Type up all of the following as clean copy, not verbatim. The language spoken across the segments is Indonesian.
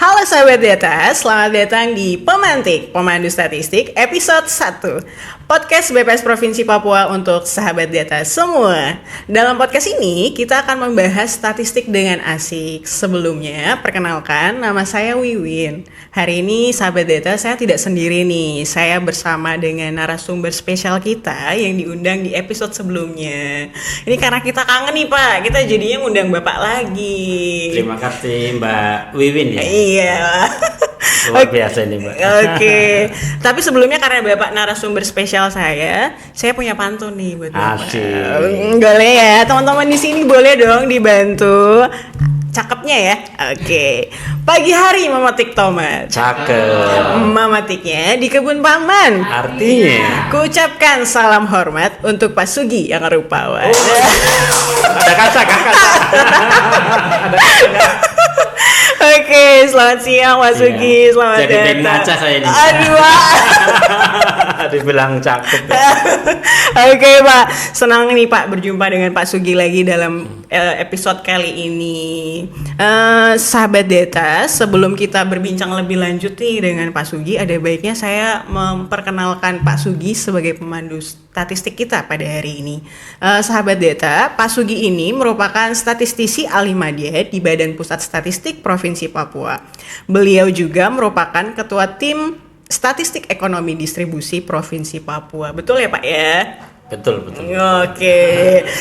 Halo sahabat data, selamat datang di Pemantik, Pemandu Statistik episode 1 Podcast BPS Provinsi Papua untuk sahabat data semua. Dalam podcast ini kita akan membahas statistik dengan asik. Sebelumnya, perkenalkan nama saya Wiwin. Hari ini sahabat data saya tidak sendiri nih. Saya bersama dengan narasumber spesial kita yang diundang di episode sebelumnya. Ini karena kita kangen nih Pak, kita jadinya ngundang Bapak lagi. Terima kasih Mbak Wiwin ya. Iya. Luar biasa ini Mbak. Oke. Tapi sebelumnya karena Bapak narasumber spesial saya punya pantun nih buat Bapak. Asik. Boleh ya, teman-teman di sini boleh dong dibantu. Cakepnya ya. Oke. Pagi hari memetik tomat. Cakep. Memetiknya di kebun paman. Artinya Kuucapkan salam hormat untuk Pak Sugi yang rupawan. ada kaca. Oke, selamat siang Pak Sugi, selamat Jadi datang. pengen ngaca saya ini. Aduh, Pak. Dibilang cakep. Oke Pak, senang nih Pak berjumpa dengan Pak Sugi lagi dalam episode kali ini. Sahabat data, sebelum kita berbincang lebih lanjut nih dengan Pak Sugi, ada baiknya saya memperkenalkan Pak Sugi sebagai pemandu statistik kita pada hari ini. Sahabat data, Pak Sugi ini merupakan statistisi ahli media di Badan Pusat Statistik Provinsi Papua. Beliau juga merupakan ketua tim Statistik Ekonomi Distribusi Provinsi Papua. Betul ya Pak ya? Betul. Oke.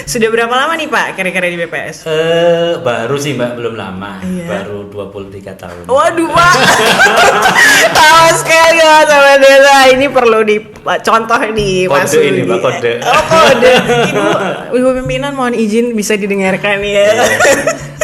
Sudah berapa lama nih Pak kira-kira di BPS? Baru sih Mbak, belum lama. Iya. Baru 23 tahun. Waduh Pak. Tahu sekali Pak sama Dela. Ini perlu dicontoh di Pak Kode Sugi. ini Mbak, kode. Oh kode. Ibu pimpinan mohon izin bisa didengarkan ya.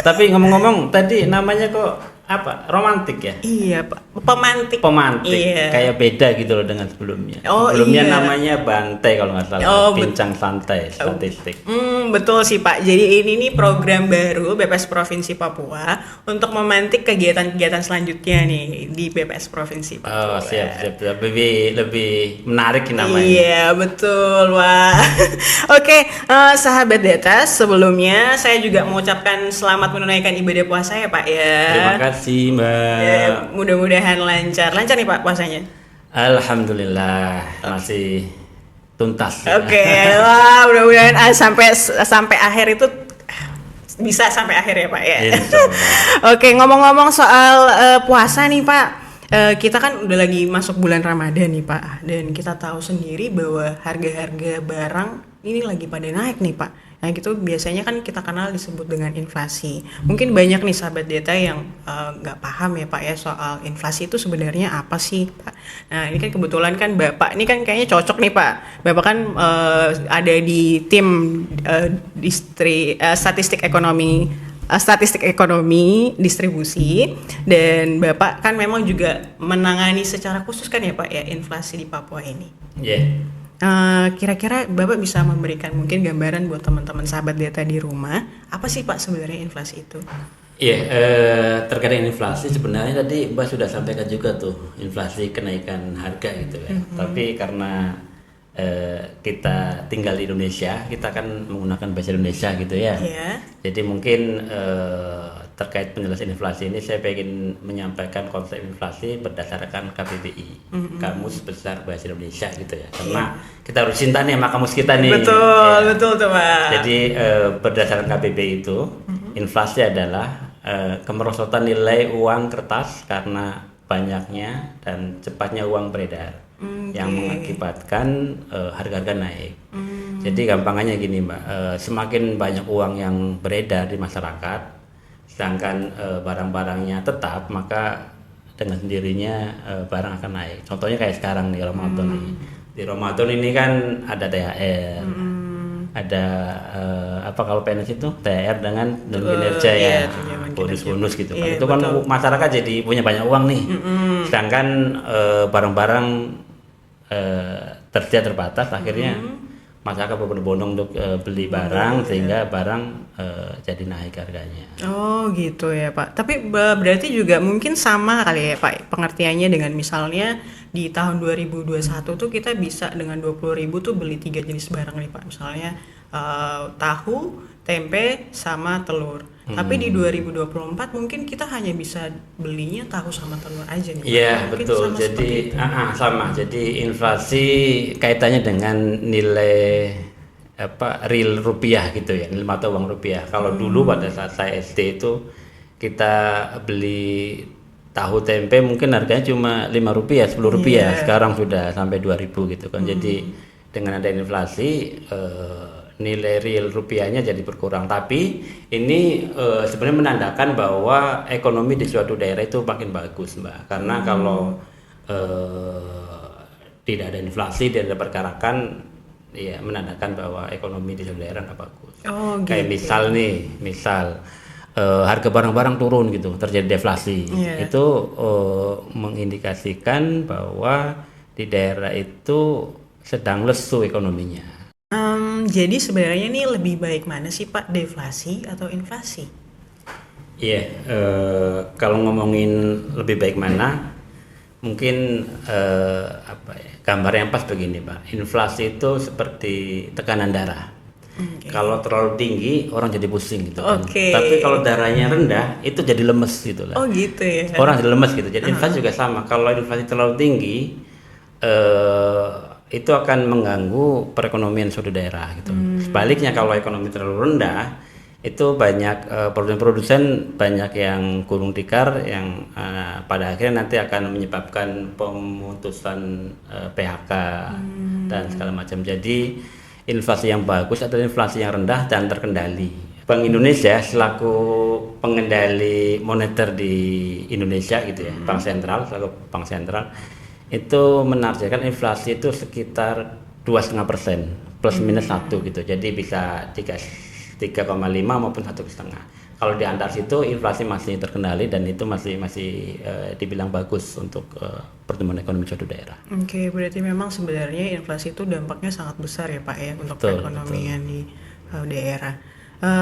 Tapi ngomong-ngomong tadi namanya kok apa? Romantik ya? Iya Pak. Pemantik. Iya. Kayak beda gitu loh dengan sebelumnya. Oh, Sebelumnya iya. namanya Bantai kalau nggak salah. Oh, Bincang santai statistik. Betul sih Pak. Jadi ini nih program baru BPS Provinsi Papua untuk memantik kegiatan-kegiatan selanjutnya nih di BPS Provinsi Papua. Oh, siap. Lebih menarik namanya. Iya betul Pak. Oke, sahabat data, sebelumnya saya juga mengucapkan selamat menunaikan ibadah puasa ya Pak ya. Terima kasih Mbak. Ya, mudah-mudahan lancar nih Pak puasanya. Alhamdulillah masih tuntas. Oke, wah mudah-mudahan sampai akhir itu bisa sampai akhir ya Pak ya. Insyaallah. Oke, ngomong-ngomong soal puasa nih Pak. Kita kan udah lagi masuk bulan Ramadan nih Pak, dan kita tahu sendiri bahwa harga-harga barang ini lagi pada naik nih Pak. Nah gitu biasanya kan kita kenal disebut dengan inflasi. Mungkin banyak nih sahabat data yang nggak paham ya Pak ya soal inflasi itu sebenarnya apa sih Pak. Nah ini kan kebetulan kan Bapak ini kan kayaknya cocok nih Pak. Bapak kan ada di tim statistik ekonomi distribusi, dan Bapak kan memang juga menangani secara khusus kan ya Pak ya inflasi di Papua ini. Yeah. Kira-kira Bapak bisa memberikan mungkin gambaran buat teman-teman sahabat data di rumah, apa sih Pak sebenarnya inflasi itu? Iya, terkait dengan inflasi sebenarnya tadi Mbak sudah sampaikan juga tuh inflasi kenaikan harga gitu ya. Tapi karena kita tinggal di Indonesia, kita kan menggunakan bahasa Indonesia gitu ya. Iya. Jadi mungkin terkait penjelasan inflasi ini saya ingin menyampaikan konsep inflasi berdasarkan KBBI, Kamus Besar Bahasa Indonesia gitu ya. Karena kita harus cinta nih sama kamus kita nih. Betul tuh Pak. Jadi berdasarkan KBBI itu inflasi adalah kemerosotan nilai uang kertas karena banyaknya dan cepatnya uang beredar yang mengakibatkan harga-harga naik. Jadi gampangannya gini Mbak, semakin banyak uang yang beredar di masyarakat, sedangkan barang-barangnya tetap, maka dengan sendirinya barang akan naik. Contohnya kayak sekarang di Ramadan nih. Di Ramadan ini kan ada THR, ada apa kalau PNS itu THR dengan kinerja ya, bonus-bonus gitu. Iya, Itu kan masyarakat jadi punya banyak uang nih. Sedangkan barang-barang tersedia terbatas, akhirnya masyarakat berbondong-bondong untuk beli barang sehingga barang jadi naik harganya. Oh gitu ya Pak. Tapi berarti juga mungkin sama kali ya Pak pengertiannya dengan misalnya di tahun 2021 tuh kita bisa dengan 20.000 tuh beli 3 jenis barang nih Pak. Misalnya tahu, tempe, sama telur. Tapi di 2024 mungkin kita hanya bisa belinya tahu sama telur aja nih. Iya, Mungkin betul. sama seperti Jadi itu. sama. Jadi inflasi kaitannya dengan nilai real rupiah gitu ya, nilai mata uang rupiah. Kalau dulu pada saat saya SD itu kita beli tahu tempe mungkin harganya cuma 5 rupiah, 10 rupiah. Sekarang sudah sampai 2.000 gitu kan. Jadi dengan ada inflasi nilai real rupiahnya jadi berkurang. Tapi ini sebenarnya menandakan bahwa ekonomi di suatu daerah itu makin bagus, Mbak. Karena kalau tidak ada inflasi, tidak ada pergerakan, ya menandakan bahwa ekonomi di suatu daerah nggak bagus. Oh, Kayak gitu. misal harga barang-barang turun gitu, terjadi deflasi. Itu mengindikasikan bahwa di daerah itu sedang lesu ekonominya. Jadi sebenarnya nih lebih baik mana sih Pak, deflasi atau inflasi? Iya, kalau ngomongin lebih baik mana, mungkin gambar yang pas begini, Pak. Inflasi itu seperti tekanan darah. Kalau terlalu tinggi orang jadi pusing gitu kan. Tapi kalau darahnya rendah itu jadi lemes gitu lah. Oh gitu ya. Orang jadi lemes gitu. Jadi inflasi juga sama. Kalau inflasi terlalu tinggi itu akan mengganggu perekonomian suatu daerah gitu. Sebaliknya kalau ekonomi terlalu rendah itu banyak produsen banyak yang gulung tikar yang pada akhirnya nanti akan menyebabkan pemutusan PHK dan segala macam. Jadi inflasi yang bagus adalah inflasi yang rendah dan terkendali. Bank Indonesia selaku pengendali moneter di Indonesia gitu ya, bank sentral itu menargetkan inflasi itu sekitar 2,5% plus minus 1 gitu. Jadi bisa 3,5 maupun 1,5. Kalau di antara situ inflasi masih terkendali dan itu masih dibilang bagus untuk pertumbuhan ekonomi suatu daerah. Oke, berarti memang sebenarnya inflasi itu dampaknya sangat besar ya Pak ya untuk perekonomian di daerah.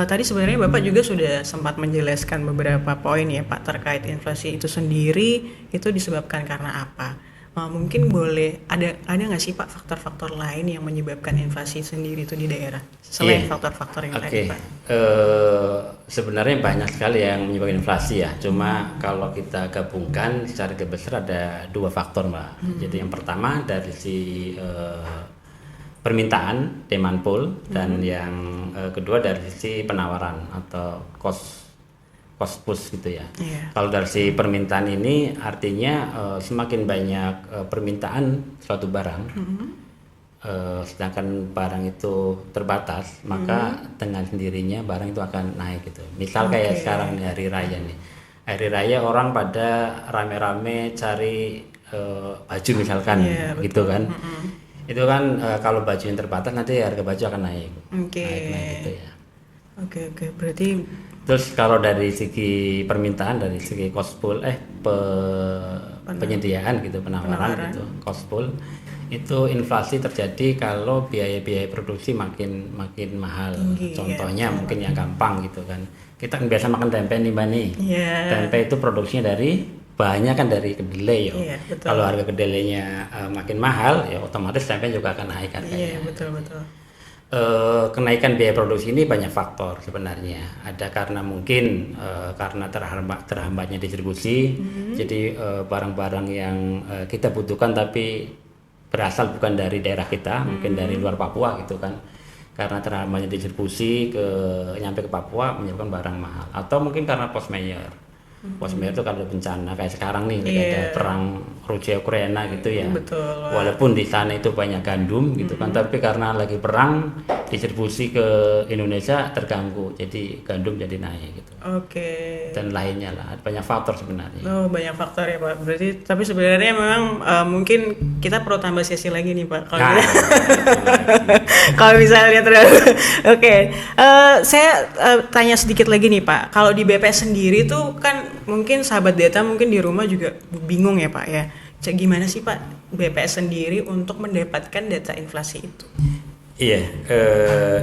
Tadi sebenarnya Bapak juga sudah sempat menjelaskan beberapa poin ya Pak terkait inflasi itu sendiri itu disebabkan karena apa? Mungkin boleh ada nggak sih Pak faktor-faktor lain yang menyebabkan inflasi sendiri itu di daerah selain faktor-faktor yang tadi Pak? Sebenarnya banyak sekali yang menyebabkan inflasi ya. Cuma kalau kita gabungkan secara besar ada 2 faktor, Mbak. Jadi yang pertama dari si permintaan demand pull dan yang kedua dari sisi penawaran atau cost push gitu ya. Kalau dari si permintaan ini artinya semakin banyak permintaan suatu barang, sedangkan barang itu terbatas, maka dengan sendirinya barang itu akan naik gitu. Misal kayak sekarang nih hari raya nih, hari raya orang pada rame-rame cari baju misalkan, gitu kan. Itu kan kalau baju yang terbatas nanti harga baju akan naik. Naik gitu ya. Oke, berarti terus kalau dari segi permintaan, dari segi cost pull penyediaan gitu, penawaran gitu, cost pull itu inflasi terjadi kalau biaya-biaya produksi makin mahal. Contohnya mungkin yang gampang gitu kan. Kita kan biasa makan tempe nih, Mbak nih. Tempe itu produksinya dari bahannya kan dari kedelai ya. Kalau harga kedelainya makin mahal ya otomatis tempe juga akan naik harganya. Betul. Kenaikan biaya produksi ini banyak faktor sebenarnya. Ada karena mungkin karena terhambatnya distribusi, jadi barang-barang yang kita butuhkan tapi berasal bukan dari daerah kita, mungkin dari luar Papua gitu kan. Karena terhambatnya distribusi nyampe ke Papua menyebabkan barang mahal. Atau mungkin karena force majeure. Force majeure itu kalau ada bencana kayak sekarang nih, ada perang Rusia Ukraina gitu ya. Walaupun di sana itu banyak gandum gitu kan, tapi karena lagi perang distribusi ke Indonesia terganggu, jadi gandum jadi naik gitu. Dan lainnya lah, banyak faktor sebenarnya. Banyak faktor ya Pak. Berarti tapi sebenarnya memang mungkin kita perlu tambah sesi lagi nih Pak. Kalau misalnya lihat saya tanya sedikit lagi nih Pak. Kalau di BPS sendiri tuh kan mungkin sahabat data mungkin di rumah juga bingung ya Pak ya. Gimana sih Pak BPS sendiri untuk mendapatkan data inflasi itu? Iya,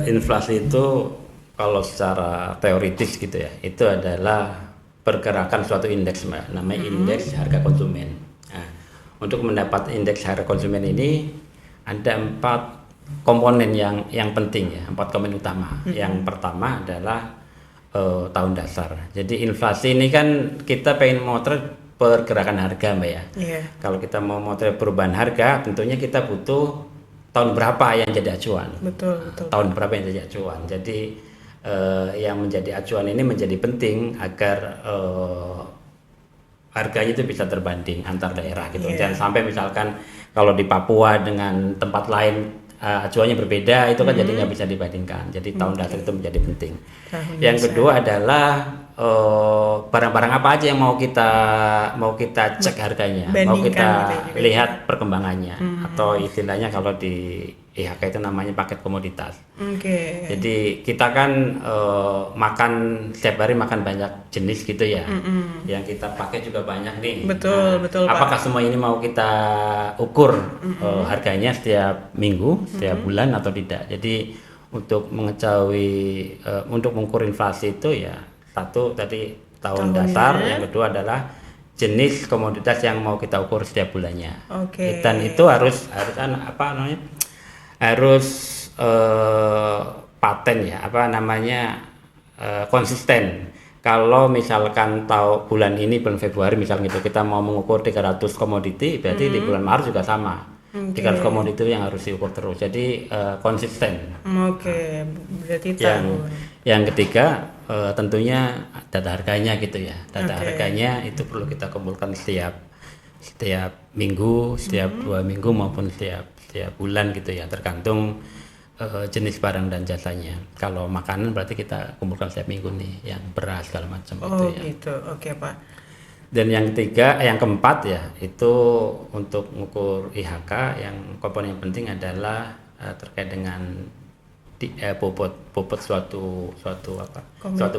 inflasi itu kalau secara teoritis gitu ya, itu adalah pergerakan suatu indeks, Mbak, namanya indeks harga konsumen. Nah, untuk mendapat indeks harga konsumen ini ada 4 komponen yang penting ya, 4 komponen utama. Yang pertama adalah tahun dasar. Jadi inflasi ini kan kita pengen motret pergerakan harga, Mbak ya. Iya. Kalau kita mau motret perubahan harga, tentunya kita butuh tahun berapa yang jadi acuan. Betul. Tahun berapa yang jadi acuan. Jadi yang menjadi acuan ini menjadi penting agar harganya itu bisa terbanding antar daerah gitu. Iya. Jangan sampai misalkan kalau di Papua dengan tempat lain acuannya berbeda, itu kan jadi nggak bisa dibandingkan. Jadi tahun dasar itu menjadi penting. Yang kedua adalah barang-barang apa aja yang mau kita cek harganya, mau Bandingkan kita gitu ya. lihat perkembangannya, atau istilahnya kalau di IHK itu namanya paket komoditas. Oke. Jadi kita kan makan setiap hari makan banyak jenis gitu ya, yang kita pakai juga banyak nih. Betul, Pak. Apakah semua ini mau kita ukur harganya setiap minggu, setiap bulan atau tidak? Jadi untuk mengetahui, untuk mengukur inflasi itu ya satu tadi tahun dasar, yang kedua adalah jenis komoditas yang mau kita ukur setiap bulannya. Oke. Dan itu harus apa namanya? Harus paten ya, apa namanya, konsisten. Kalau misalkan tahu bulan ini, bulan Februari misalnya gitu, kita mau mengukur 300 komoditi, berarti di bulan Maret juga sama. 300 komoditi yang harus diukur terus. Jadi konsisten. Oke, berarti tahun. Yang ketiga tentunya data harganya gitu ya. Data harganya itu perlu kita kumpulkan setiap minggu, setiap 2 minggu maupun setiap bulan gitu ya, tergantung jenis barang dan jasanya. Kalau makanan berarti kita kumpulkan setiap minggu nih, yang beras segala macam gitu ya. Gitu. Oke, Pak. Dan yang keempat ya, itu untuk mengukur IHK, yang komponen yang penting adalah terkait dengan bobot suatu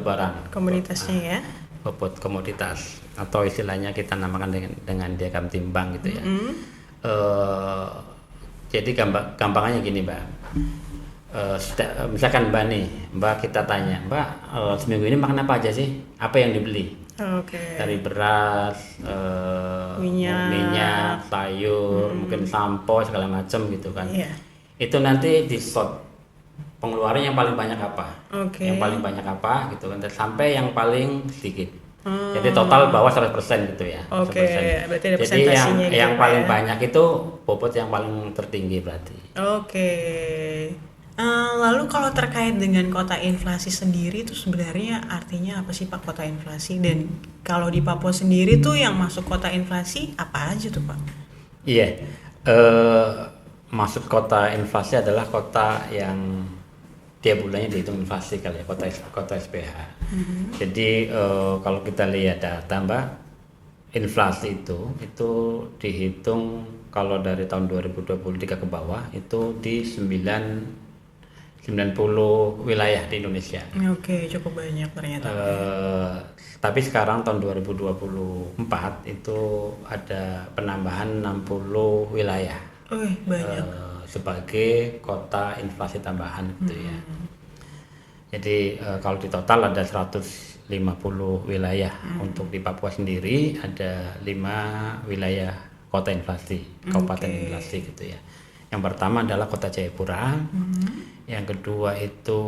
barang. Komoditasnya ya. Bobot komoditas, atau istilahnya kita namakan dengan diagram timbang gitu ya. Jadi gampangannya gini, Mbak. Misalkan Mbak kita tanya, Mbak, seminggu ini makan apa aja sih? Apa yang dibeli? Dari beras, minyak, sayur, mungkin sampo segala macam gitu kan. Itu nanti di shot pengeluaran yang paling banyak apa? Yang paling banyak apa gitu kan, sampai yang paling sedikit. Jadi total bawah 100% gitu ya. Berarti ada Jadi persentasinya gitu, yang Pak, paling ya? banyak itu bobot yang paling tertinggi berarti. Lalu kalau terkait dengan kota inflasi sendiri itu sebenarnya artinya apa sih, Pak, kota inflasi? Dan kalau di Papua sendiri tuh yang masuk kota inflasi apa aja tuh, Pak? Iya, masuk kota inflasi adalah kota yang tiap bulannya dihitung inflasi kali ya, kota SPH. Jadi kalau kita lihat data, Mbak, inflasi itu dihitung kalau dari tahun 2023 ke bawah itu di 90 wilayah di Indonesia. Cukup banyak ternyata. Tapi sekarang tahun 2024 itu ada penambahan 60 wilayah. Banyak. Sebagai kota inflasi tambahan gitu ya. Jadi kalau di total ada 150 wilayah. Untuk di Papua sendiri ada 5 wilayah kota inflasi, kabupaten inflasi gitu ya. Yang pertama adalah kota Jayapura, yang kedua itu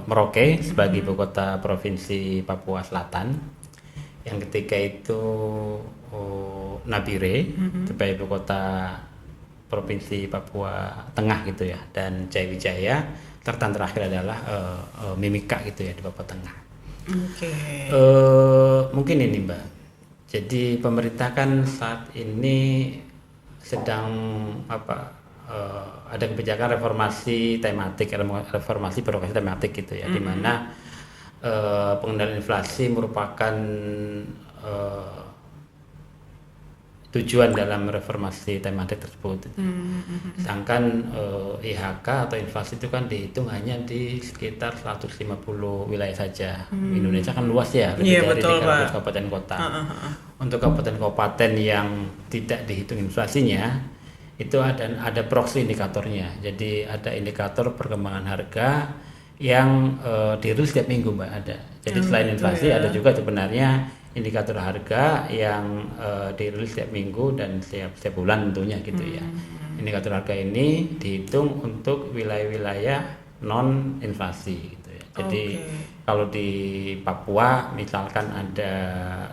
Merauke sebagai ibu kota provinsi Papua Selatan, yang ketiga itu Nabire sebagai ibu kota provinsi Papua Tengah gitu ya, dan Jayawijaya, serta yang terakhir adalah Mimika gitu ya di Papua Tengah. Mungkin ini, Mbak, jadi pemerintah kan saat ini sedang ada kebijakan reformasi birokrasi tematik gitu ya, di mana pengendalian inflasi merupakan tujuan dalam reformasi tematik tersebut. Sedangkan IHK atau inflasi itu kan dihitung hanya di sekitar 150 wilayah saja. Indonesia kan luas ya, lebih dari 300 kabupaten kota. Untuk kabupaten-kabupaten yang tidak dihitung inflasinya, itu ada proxy indikatornya. Jadi ada indikator perkembangan harga yang dirilis setiap minggu, Mbak, ada. Jadi selain inflasi ada juga sebenarnya indikator harga yang dirilis setiap minggu dan setiap bulan tentunya gitu ya. Indikator harga ini dihitung untuk wilayah-wilayah non inflasi gitu ya. Jadi kalau di Papua misalkan ada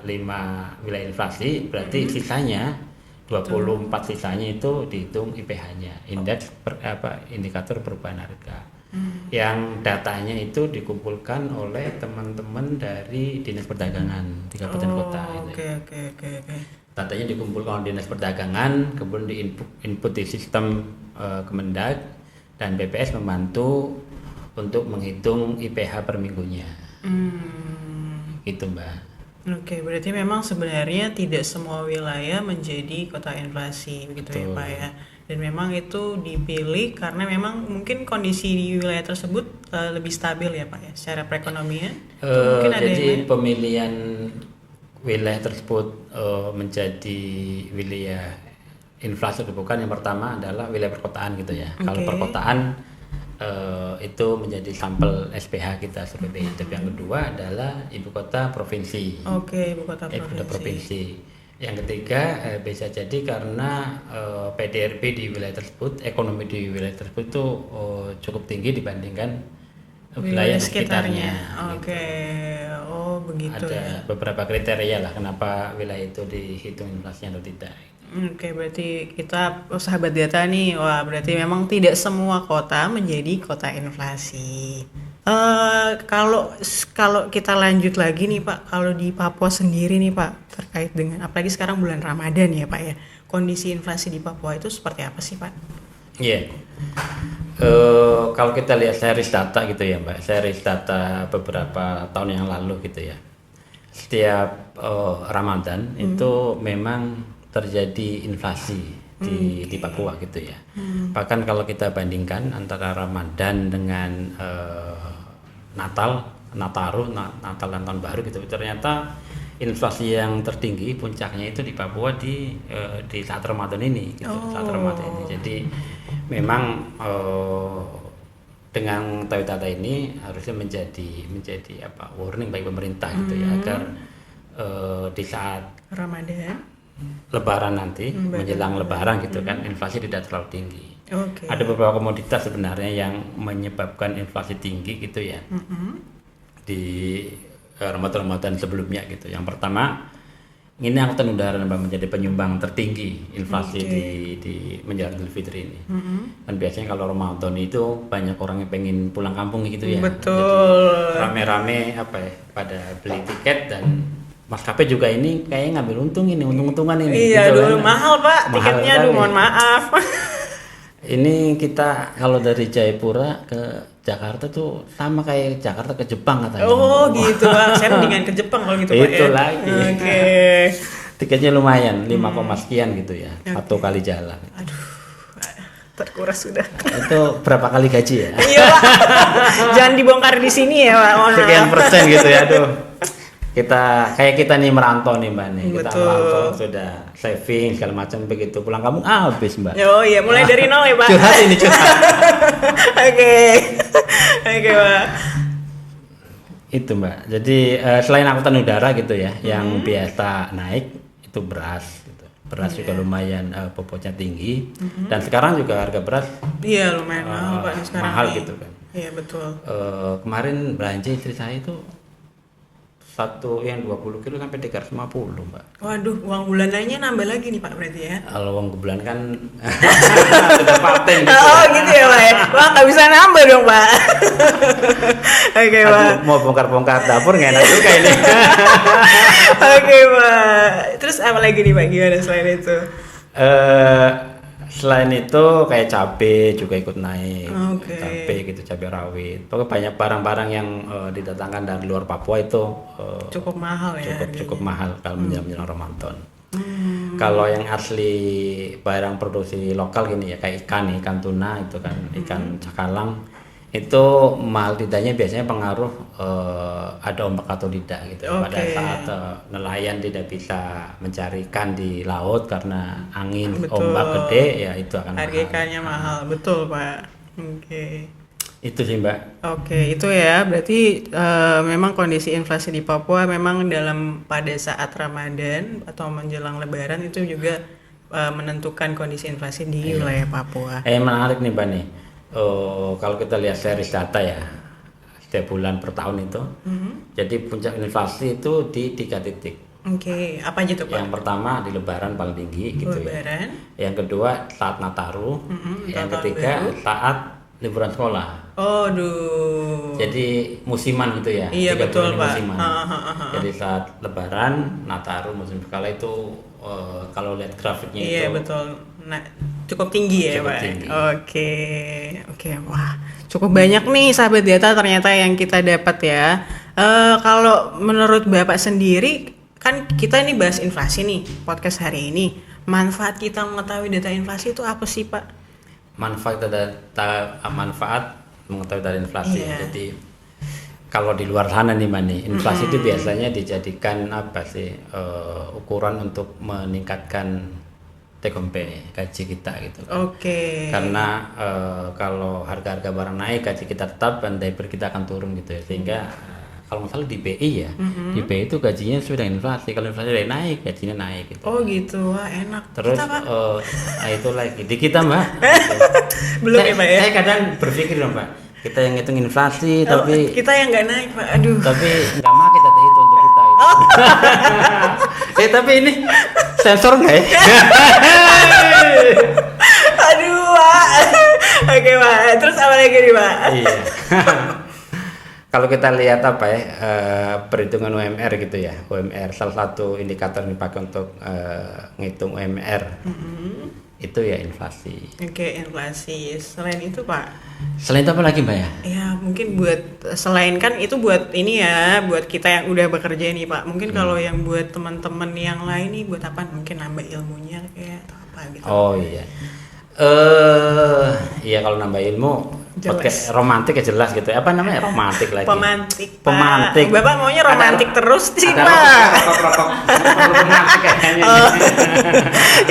5 wilayah inflasi, berarti sisanya 24 sisanya itu dihitung IPH-nya, indikator perubahan harga. Yang datanya itu dikumpulkan oleh teman-teman dari Dinas Perdagangan di kabupaten kota. Oke. Datanya dikumpulkan oleh Dinas Perdagangan, kemudian diinput di sistem Kemendag, dan BPS membantu untuk menghitung IPH per minggunya. Gitu, Mbak. Oke, berarti memang sebenarnya tidak semua wilayah menjadi kota inflasi begitu ya Pak ya. Dan memang itu dipilih karena memang mungkin kondisi di wilayah tersebut lebih stabil ya Pak ya secara perekonomian. Mungkin ada jadi pemilihan wilayah tersebut menjadi wilayah inflasi atau bukan, yang pertama adalah wilayah perkotaan gitu ya. Kalau perkotaan itu menjadi sampel SPH kita seperti itu. Yang kedua adalah ibu kota provinsi. Ibu kota provinsi. Yang ketiga bisa jadi karena PDRB di wilayah tersebut, ekonomi di wilayah tersebut itu cukup tinggi dibandingkan wilayah sekitarnya. Oke. Oh begitu. Ada beberapa kriteria lah kenapa wilayah itu dihitung inflasinya atau tidak. Oke, berarti kita sahabat data nih, wah berarti memang tidak semua kota menjadi kota inflasi. Kalau kita lanjut lagi nih Pak, kalau di Papua sendiri nih Pak, terkait dengan apalagi sekarang bulan Ramadan ya Pak ya, kondisi inflasi di Papua itu seperti apa sih Pak? Iya. Kalau kita lihat series data gitu ya Mbak, series data beberapa tahun yang lalu gitu ya, setiap Ramadan itu memang terjadi inflasi di Papua gitu ya. Bahkan kalau kita bandingkan antara Ramadan dengan Natal dan Tahun Baru gitu, ternyata inflasi yang tertinggi puncaknya itu di Papua di saat Ramadan ini gitu. Saat Ramadan ini. Jadi memang dengan tahu data ini harusnya menjadi warning bagi pemerintah gitu ya, agar di saat Ramadan Lebaran nanti, menjelang Lebaran gitu kan, inflasi tidak terlalu tinggi. Okay. Ada beberapa komoditas sebenarnya yang menyebabkan inflasi tinggi gitu ya, di Ramadan sebelumnya gitu. Yang pertama, ini angkutan udara menjadi penyumbang tertinggi inflasi di menjelang Idul Fitri ini. Dan biasanya kalau Ramadan itu banyak orang yang pengen pulang kampung gitu ya. Betul. Jadi rame-rame pada beli tiket, dan maskapai juga ini kayaknya ngambil untung-untungan ini. Iya, gitu dulu kan. mahal Pak, tiketnya kan, mohon maaf. Ini kita kalau dari Jayapura ke Jakarta tuh sama kayak Jakarta ke Jepang katanya. Oh gitu Pak, saya mendingan ke Jepang kalau gitu Pak. Itu lagi. Oke. Tiketnya lumayan, 5, sekian gitu ya, satu kali jalan. Aduh, terkuras sudah. Itu berapa kali gaji ya? Iya Pak, jangan dibongkar di sini ya Pak. Mohon Sekian maaf. persen gitu ya, aduh. Kita nih merantau nih Mbak nih. Kita Betul. merantau sudah saving segala macam, begitu pulang kampung habis Mbak. Oh iya, mulai dari nol ya Pak. Curhat ini curhat. Oke Pak. Itu Mbak. Jadi selain angkutan udara gitu ya, yang biasa naik itu beras gitu. Beras juga lumayan bobotnya tinggi, dan sekarang juga harga beras Lumayan mahal Pak sekarang. mahal nih. gitu kan. Iya betul. Kemarin belanja istri saya itu satu yang 20 kilo sampai 350 Mbak. Waduh, uang bulanannya nambah lagi nih Pak berarti ya? Kalau uang bulan kan sudah paten gitu. Oh gitu ya Pak ya? Wah nggak bisa nambah dong Pak. Oke Pak. Aduh, mau bongkar-bongkar dapur nggak enak juga ini. Oke Pak. Terus apa lagi nih Pak, gimana selain itu? Selain itu kayak cabai juga ikut naik. Oke. Cabai gitu, cabai rawit. Pokoknya banyak barang-barang yang didatangkan dari luar Papua itu Cukup mahal ya? cukup mahal kalau menjelang Ramadan. Kalau yang asli barang produksi lokal gini ya, kayak ikan tuna itu kan, ikan cakalang itu mahal tidaknya biasanya pengaruh ada ombak atau tidak gitu. Pada saat nelayan tidak bisa mencari ikan di laut karena angin, ombak gede, ya itu akan harga ikannya mahal, betul Pak. Oke. Itu sih Mbak. Oke, itu ya berarti memang kondisi inflasi di Papua memang pada saat Ramadan atau menjelang Lebaran itu juga menentukan kondisi inflasi di wilayah Papua. Menarik nih Mbak nih. Kalau kita lihat series data ya, setiap bulan per tahun itu. Jadi puncak inflasi itu di 3 titik. Oke, apa aja tuh Pak? Yang pertama di Lebaran paling tinggi gitu Lebaran. ya. Yang kedua saat Nataru. Yang ketiga saat liburan sekolah. Oh, duh. Jadi musiman gitu ya. Iya, 3 betul, bulan Pak. musiman. Ha. Jadi saat Lebaran, Nataru, musim sekolah itu kalau lihat grafiknya Iya, itu betul. Nah, cukup tinggi ya, cukup Pak. tinggi. Oke. Wah, cukup banyak nih sahabat data ternyata yang kita dapat ya. Kalau menurut Bapak sendiri, kan kita ini bahas inflasi nih podcast hari ini. Manfaat kita mengetahui data inflasi itu apa sih, Pak? manfaat mengetahui dari inflasi. Iya. Jadi kalau di luar sana nih Mani, inflasi itu biasanya dijadikan apa sih ukuran untuk meningkatkan take home pay, gaji kita gitu kan. Oke. Karena kalau harga-harga barang naik, gaji kita tetap dan daya beli kita akan turun gitu ya. Sehingga kalau nggak salah di BI ya, di BI itu gajinya sudah inflasi. Kalau inflasi udah naik, gajinya naik gitu. Oh gitu, wah enak. Terus Kita, Pak? itu lagi di kita Mbak. Belum ya Pak ya? Saya kadang berpikir loh Mbak, kita yang ngitung inflasi Oh, tapi kita yang nggak naik Pak, aduh. tapi nggak mau kita hitung untuk kita itu. Tapi ini sensor nggak ya? Aduh Pak. Oke Pak, terus apa lagi nih Pak? Iya. Kalau kita lihat apa ya, perhitungan UMR gitu ya, UMR salah satu indikator yang dipakai untuk ngitung UMR itu ya inflasi. Oke, inflasi. Selain itu Pak, Selain itu apa lagi Mbak ya? ya mungkin buat selain kan itu buat ini ya, buat kita yang udah bekerja nih Pak. Mungkin kalau yang buat teman-teman yang lain nih buat apa? Mungkin nambah ilmunya kayak atau apa gitu. Oh iya. Iya kalau nambah ilmu Jelas. podcast romantik ya jelas gitu. Apa namanya? Romantik lagi. Pemantik Pak. Pemantik. Bapak maunya romantik terus sih ada Pak. rokok romantik kayaknya.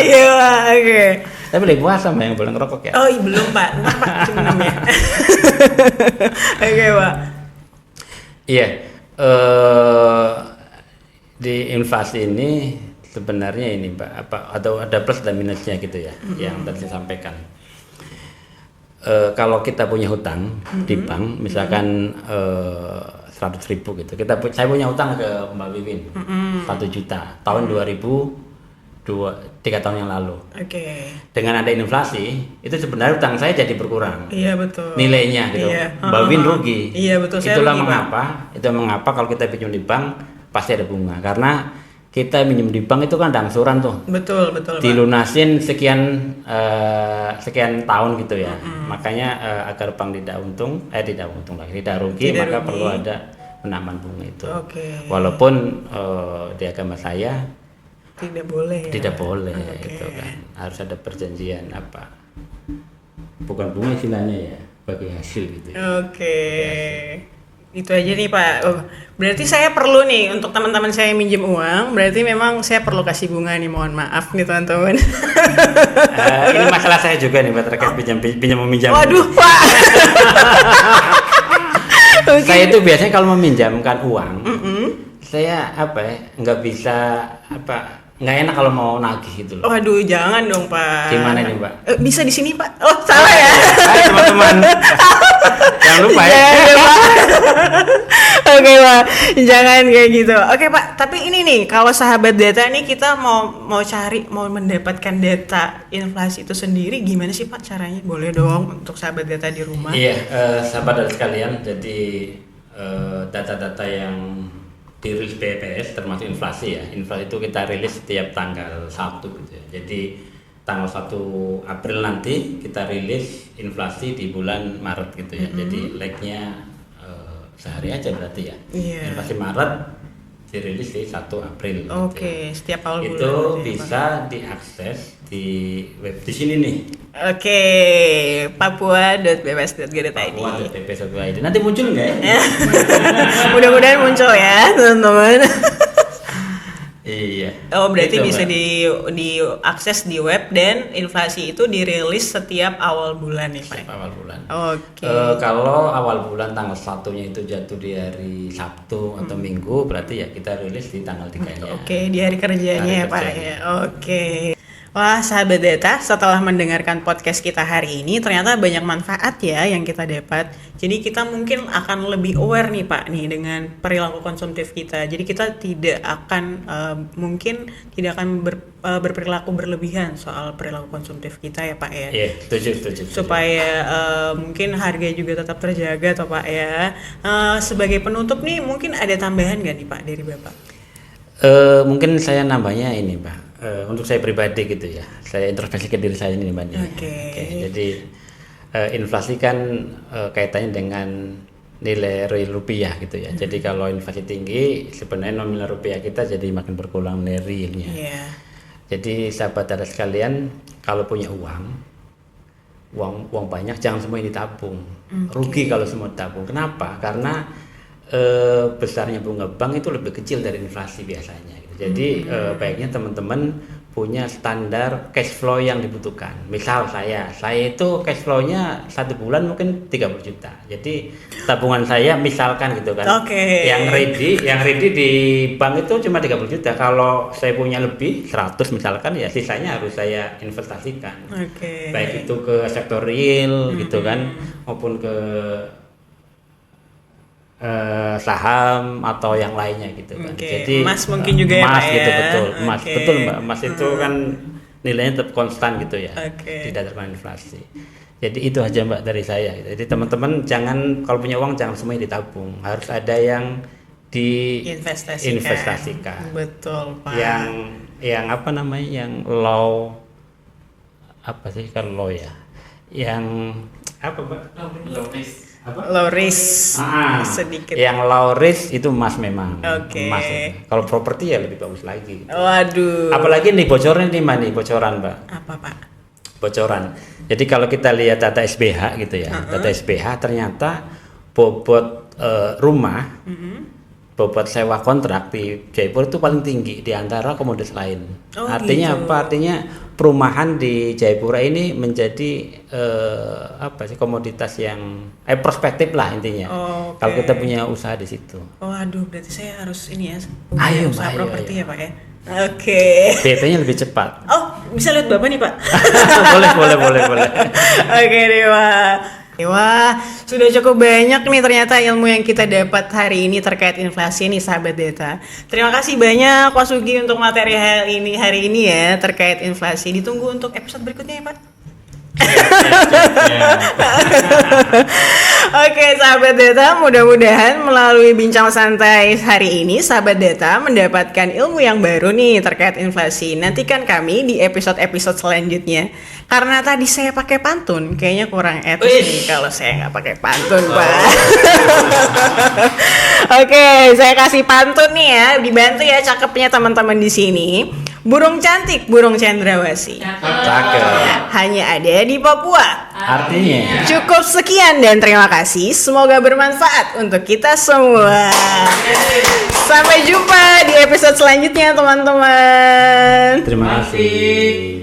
Iya Pak, oke. Tapi lebih puasa Mbak yang boleh ngerokok ya. Oh iya, belum Pak, ntar Pak minum ya. Oke Pak. Iya. Di inflasi ini sebenarnya ini Mbak apa atau ada plus dan minusnya gitu ya yang tadi saya sampaikan. Kalau kita punya hutang di bank misalkan 100.000 gitu, saya punya hutang ke Mbak Wiwin 1 juta tahun 3 tahun yang lalu. Oke. Dengan ada inflasi itu sebenarnya hutang saya jadi berkurang Iya betul. nilainya gitu. Iya. Mbak Wiwin rugi. Iya betul. Saya Itulah rugi, Pak. mengapa kalau kita pinjam di bank pasti ada bunga karena kita minjem di bank itu kan ada angsuran tuh. Betul Pak. Dilunasin sekian tahun gitu ya. Makanya agar bank tidak rugi, maka perlu ada penambahan bunga itu. Oke. Walaupun di agama saya Tidak boleh. tidak Ya? boleh Oke. gitu kan. Harus ada perjanjian apa? Bukan bunga istilahnya ya, bagi hasil gitu. Ya. Oke. Itu aja nih Pak. Oh, berarti saya perlu nih untuk teman-teman saya yang minjem uang, berarti memang saya perlu kasih bunga nih, mohon maaf nih teman-teman. Ini masalah saya juga nih Mbak terkait pinjam meminjam. Waduh Pak. Saya itu biasanya kalau meminjamkan uang, saya nggak bisa nggak enak kalau mau nagih gitu loh. Waduh, jangan dong Pak. Gimana nih Mbak? Bisa di sini Pak. Oh salah ya. Hai teman-teman, jangan lupa ya. Iya, Pak. Oke Pak, jangan kayak gitu. Oke Pak, tapi ini nih kalau sahabat data nih kita mau mendapatkan data inflasi itu sendiri gimana sih Pak caranya? Boleh dong untuk sahabat data di rumah. Iya, sahabat dan sekalian, jadi data-data yang dirilis BPS termasuk inflasi ya. Inflasi itu kita rilis setiap tanggal 1 gitu ya. Jadi tanggal 1 April nanti kita rilis inflasi di bulan Maret gitu ya. Jadi lag-nya sehari aja berarti ya. Iya. Inflasi Maret dirilis di 1 April. Oke, gitu. setiap awal bulan. Itu berarti ya, bisa diakses di web di sini nih. Oke, papua.bps.go.id. Papua.bps.go.id. Nanti muncul nggak ya? Mudah-mudahan muncul ya, teman-teman. Iya. Oh, berarti Gitu, bisa Mbak. diakses di web dan inflasi itu dirilis setiap awal bulan nih, Pak. Setiap awal bulan. Oke. Kalau awal bulan tanggal 1-nya itu jatuh di hari Sabtu atau Minggu, berarti ya kita rilis di tanggal 3-nya. Oke, di hari kerjanya Hari ya, Pak kerjanya. ya. Oke. Wah, sahabat data, setelah mendengarkan podcast kita hari ini, ternyata banyak manfaat ya yang kita dapat. Jadi kita mungkin akan lebih aware nih Pak nih dengan perilaku konsumtif kita. Jadi kita tidak akan mungkin tidak akan berperilaku berlebihan soal perilaku konsumtif kita ya Pak ya. Iya, setuju. Supaya mungkin harga juga tetap terjaga toh Pak ya. Sebagai penutup nih, mungkin ada tambahan nggak nih Pak dari Bapak? Mungkin saya nambahnya ini Pak. Untuk saya pribadi gitu ya, saya introspeksi ke diri saya ini Mbak. Jadi inflasi kan kaitannya dengan nilai real rupiah gitu ya. Jadi kalau inflasi tinggi, sebenarnya nominal rupiah kita jadi makin berkurang nilai realnya. Jadi sahabat data sekalian, kalau punya uang banyak jangan semua ditabung. Rugi kalau semua ditabung. Kenapa? Karena besarnya bunga bank itu lebih kecil dari inflasi biasanya. Jadi baiknya teman-teman punya standar cash flow yang dibutuhkan. Misal saya itu cash flow-nya 1 bulan mungkin 30 juta. Jadi tabungan saya misalkan gitu kan. Yang ready di bank itu cuma 30 juta. Kalau saya punya lebih 100 misalkan ya sisanya harus saya investasikan. Baik itu ke sektor real gitu kan maupun ke saham atau yang lainnya gitu kan. Jadi emas mungkin juga emas ya, gitu betul. Emas betul Mbak. Emas itu kan nilainya tetap konstan gitu ya. Tidak terkena inflasi. Jadi itu aja Mbak dari saya. Jadi teman-teman jangan kalau punya uang jangan semuanya ditabung. Harus ada yang diinvestasikan. Betul Pak. Yang apa namanya? Yang low apa sih kalau low ya? Yang apa Mbak? Low risk. Sedikit. Yang low risk itu emas memang. Emas. Kalau properti ya lebih bagus lagi. Gitu. Waduh. Apalagi nih bocoran nih Mbak, bocoran Mbak. Apa Pak? Bocoran. Jadi kalau kita lihat data SBH gitu ya, data SBH ternyata bobot rumah, bobot sewa kontrak di Jaipur itu paling tinggi di antara komoditas lain. Artinya gitu. Apa? Artinya perumahan di Jayapura ini menjadi komoditas yang prospektif lah intinya. Kalau kita punya usaha di situ. Aduh, berarti saya harus ini ya. Usaha properti ya Pak ya. DP-nya lebih cepat. Bisa lihat Bapak nih Pak. boleh. Wah, sudah cukup banyak nih ternyata ilmu yang kita dapat hari ini terkait inflasi nih sahabat data. Terima kasih banyak Pak Sugi untuk materi hari ini ya terkait inflasi. Ditunggu untuk episode berikutnya ya Pak. Oke sahabat data, mudah-mudahan melalui bincang santai hari ini sahabat data mendapatkan ilmu yang baru nih terkait inflasi. Nantikan kami di episode-episode selanjutnya. Karena tadi saya pakai pantun, kayaknya kurang etis nih kalau saya nggak pakai pantun Pak. Oke, saya kasih pantun nih ya, dibantu ya cakepnya teman-teman di sini. Burung cantik, burung cendrawasih. Cakep. Hanya ada di Papua. Artinya. Cukup sekian dan terima kasih. Semoga bermanfaat untuk kita semua. Sampai jumpa di episode selanjutnya teman-teman. Terima kasih.